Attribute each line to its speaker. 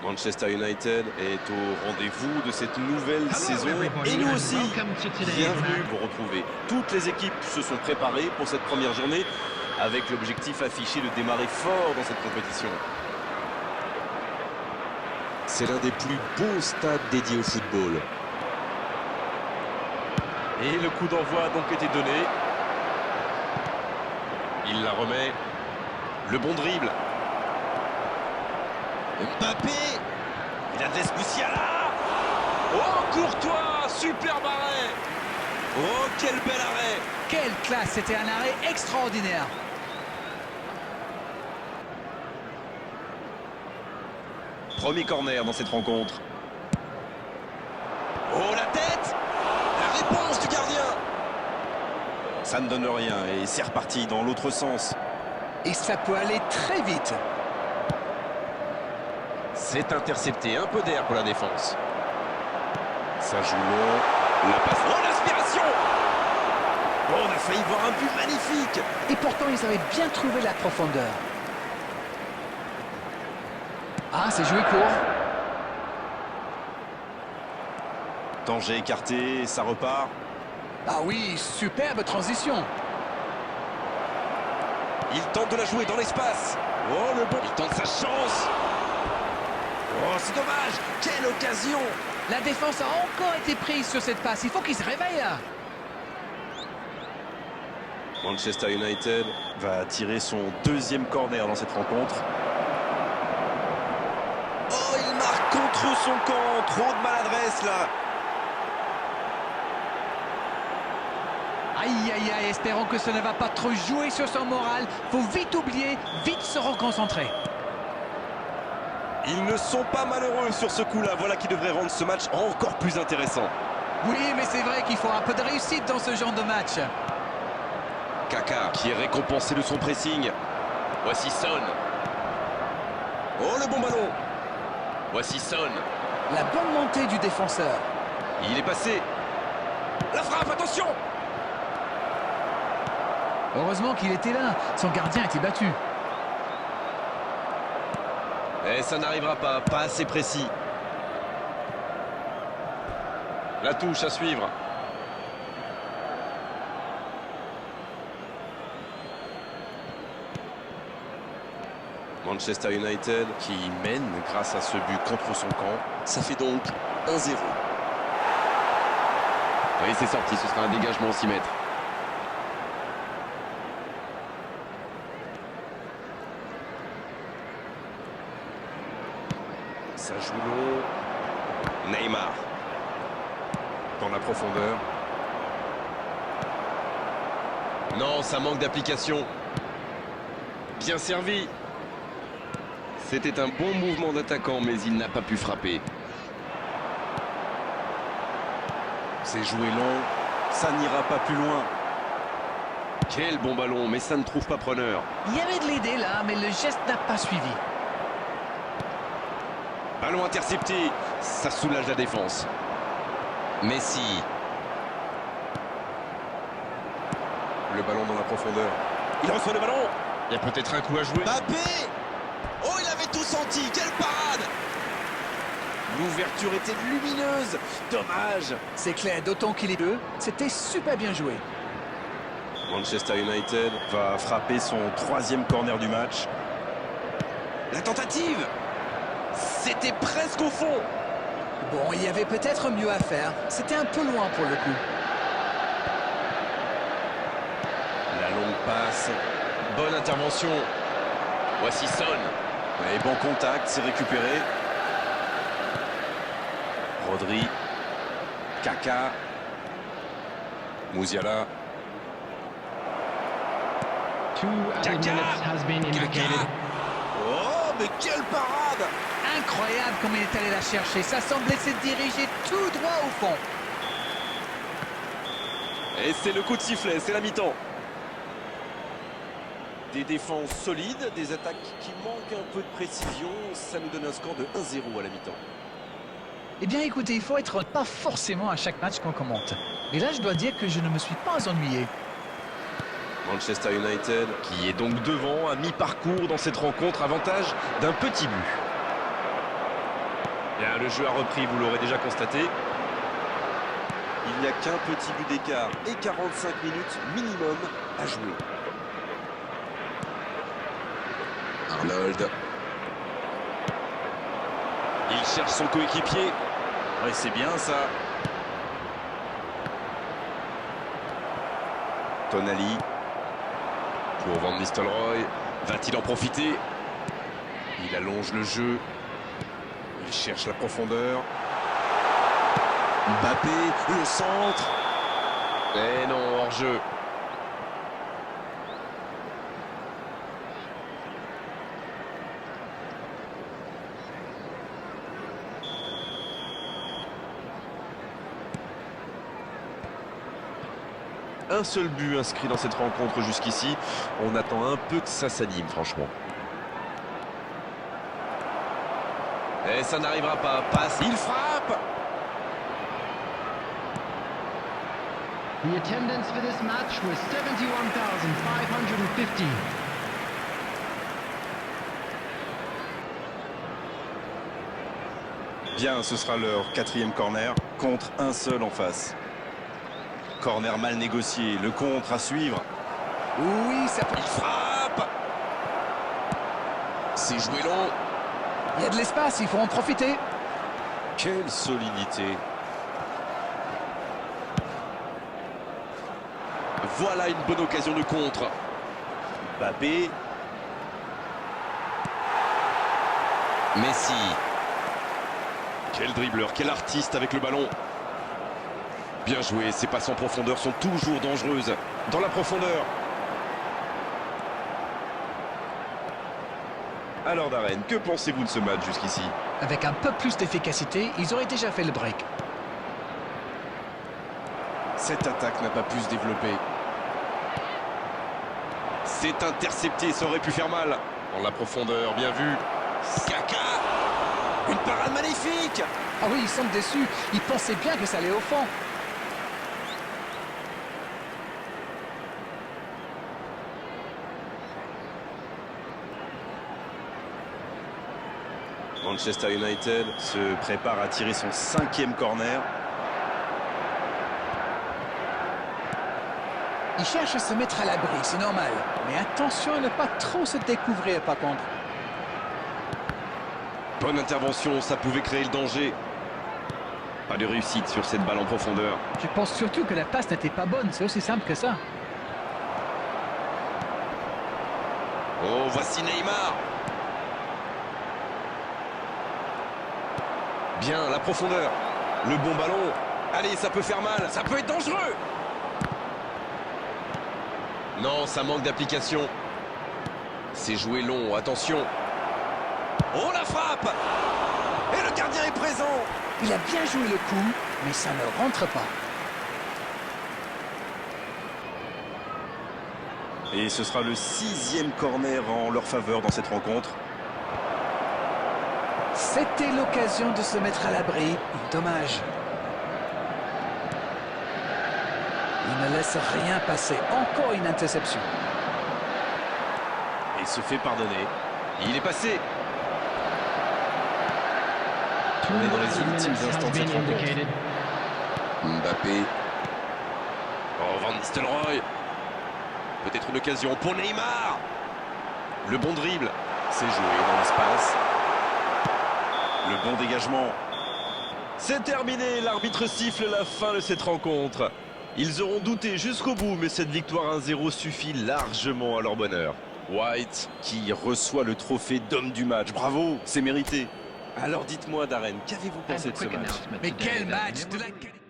Speaker 1: Manchester United est au rendez-vous de cette nouvelle saison et nous aussi. Bienvenue pour retrouver. Toutes les équipes se sont préparées pour cette première journée avec l'objectif affiché de démarrer fort dans cette compétition.
Speaker 2: C'est l'un des plus beaux stades dédiés au football.
Speaker 1: Et le coup d'envoi a donc été donné. Il la remet. Le bon dribble. Mbappé. Il a de Musiala. Oh, Courtois. Superbe arrêt. Oh, quel bel arrêt.
Speaker 3: Quelle classe. C'était un arrêt extraordinaire.
Speaker 1: Premier corner dans cette rencontre. Oh, la tête. La réponse du gardien. Ça ne donne rien et c'est reparti dans l'autre sens.
Speaker 3: Et ça peut aller très vite.
Speaker 1: C'est intercepté, un peu d'air pour la défense. Ça joue long. La passe. Oh, l'aspiration. Oh, on a failli voir un but magnifique.
Speaker 3: Et pourtant, ils avaient bien trouvé la profondeur. Ah, c'est joué court.
Speaker 1: Danger écarté, ça repart.
Speaker 3: Ah oui, superbe transition.
Speaker 1: Il tente de la jouer dans l'espace. Oh, le bon. Il tente sa chance. Oh, c'est dommage. Quelle occasion.
Speaker 3: La défense a encore été prise sur cette passe. Il faut qu'il se réveille là.
Speaker 1: Manchester United va tirer son deuxième corner dans cette rencontre. Oh, il marque contre son camp. Trop de maladresse là.
Speaker 3: Aïe, aïe, aïe, espérons que ça ne va pas trop jouer sur son moral. Faut vite oublier, vite se reconcentrer.
Speaker 1: Ils ne sont pas malheureux sur ce coup-là. Voilà qui devrait rendre ce match encore plus intéressant.
Speaker 3: Oui, mais c'est vrai qu'il faut un peu de réussite dans ce genre de match.
Speaker 1: Kaka qui est récompensé de son pressing. Voici Son. Oh, le bon ballon. Voici Son.
Speaker 3: La bonne montée du défenseur.
Speaker 1: Il est passé. La frappe, attention.
Speaker 3: Heureusement qu'il était là. Son gardien était battu.
Speaker 1: Et ça n'arrivera pas, pas assez précis. La touche à suivre. Manchester United qui mène grâce à ce but contre son camp.
Speaker 2: Ça fait donc 1-0.
Speaker 1: Oui, c'est sorti, ce sera un dégagement au 6 mètres. Ça joue long. Neymar. Dans la profondeur. Non, ça manque d'application. Bien servi. C'était un bon mouvement d'attaquant, mais il n'a pas pu frapper. C'est joué long. Ça n'ira pas plus loin. Quel bon ballon, mais ça ne trouve pas preneur.
Speaker 3: Il y avait de l'idée là, mais le geste n'a pas suivi.
Speaker 1: Ballon intercepté, ça soulage la défense. Messi. Le ballon dans la profondeur. Il reçoit le ballon. Il y a peut-être un coup à jouer. Mbappé. Oh, il avait tout senti. Quelle parade. L'ouverture était lumineuse. Dommage.
Speaker 3: C'est clair, d'autant qu'il est deux. C'était super bien joué.
Speaker 1: Manchester United va frapper son troisième corner du match. La tentative. C'était presque au fond.
Speaker 3: Bon, il y avait peut-être mieux à faire. C'était un peu loin pour le coup.
Speaker 1: La longue passe. Bonne intervention. Voici Son. Et bon contact, c'est récupéré. Rodri. Kaka. Musiala. Kaka. Oh, mais quelle parade!
Speaker 3: Incroyable comme il est allé la chercher. Ça semblait se diriger tout droit au fond.
Speaker 1: Et c'est le coup de sifflet, c'est la mi-temps. Des défenses solides, des attaques qui manquent un peu de précision. Ça nous donne un score de 1-0 à la mi-temps.
Speaker 3: Eh bien, écoutez, il faut être pas forcément à chaque match qu'on commente. Et là, je dois dire que je ne me suis pas ennuyé.
Speaker 1: Manchester United qui est donc devant à mi-parcours dans cette rencontre, avantage d'un petit but. Bien, le jeu a repris, vous l'aurez déjà constaté. Il n'y a qu'un petit but d'écart et 45 minutes minimum à jouer.
Speaker 2: Arnold.
Speaker 1: Il cherche son coéquipier. Ouais, c'est bien ça. Tonali. Pour Van Nistelrooy. Va-t-il en profiter? Il allonge le jeu. Il cherche la profondeur.
Speaker 2: Mbappé, le centre.
Speaker 1: Eh non, hors-jeu. Un seul but inscrit dans cette rencontre jusqu'ici. On attend un peu que ça s'anime, franchement. Et ça n'arrivera pas. Passe, il frappe.
Speaker 4: The attendance for this match was 71,550.
Speaker 1: Bien, ce sera leur 4e corner contre un seul en face. Corner mal négocié, le contre à suivre.
Speaker 3: Oui, ça peut...
Speaker 1: Il frappe.
Speaker 2: C'est joué long.
Speaker 3: Il y a de l'espace, il faut en profiter.
Speaker 1: Quelle solidité. Voilà une bonne occasion de contre. Mbappé.
Speaker 2: Messi.
Speaker 1: Quel dribbleur, quel artiste avec le ballon. Bien joué, ces passes en profondeur sont toujours dangereuses. Dans la profondeur. Alors Darren, que pensez-vous de ce match jusqu'ici?
Speaker 3: Avec un peu plus d'efficacité, ils auraient déjà fait le break.
Speaker 1: Cette attaque n'a pas pu se développer. C'est intercepté, ça aurait pu faire mal. Dans la profondeur, bien vu. Kaka. Une parade magnifique.
Speaker 3: Ah oui, ils sont déçus. Ils pensaient bien que ça allait au fond.
Speaker 1: Manchester United se prépare à tirer son 5e corner.
Speaker 3: Ils cherchent à se mettre à l'abri, c'est normal. Mais attention à ne pas trop se découvrir par contre.
Speaker 1: Bonne intervention, ça pouvait créer le danger. Pas de réussite sur cette balle en profondeur.
Speaker 3: Je pense surtout que la passe n'était pas bonne, c'est aussi simple que ça.
Speaker 1: Oh, voici Neymar. Bien, la profondeur. Le bon ballon. Allez, ça peut faire mal. Ça peut être dangereux. Non, ça manque d'application. C'est joué long, attention. Oh, la frappe. Et le gardien est présent.
Speaker 3: Il a bien joué le coup, mais ça ne rentre pas.
Speaker 1: Et ce sera le 6e corner en leur faveur dans cette rencontre.
Speaker 3: C'était l'occasion de se mettre à l'abri. Dommage. Il ne laisse rien passer. Encore une interception.
Speaker 1: Et se fait pardonner. Il est passé. On est dans les ultimes instants de cette rencontre.
Speaker 2: Mbappé.
Speaker 1: Oh, Van Nistelrooy. Peut-être une occasion pour Neymar. Le bon dribble. C'est joué dans l'espace. Le bon dégagement. C'est terminé. L'arbitre siffle la fin de cette rencontre. Ils auront douté jusqu'au bout, mais cette victoire 1-0 suffit largement à leur bonheur. White qui reçoit le trophée d'homme du match. Bravo, c'est mérité. Alors dites-moi, Darren, qu'avez-vous pensé de ce match?
Speaker 3: Mais quel match de la qualité!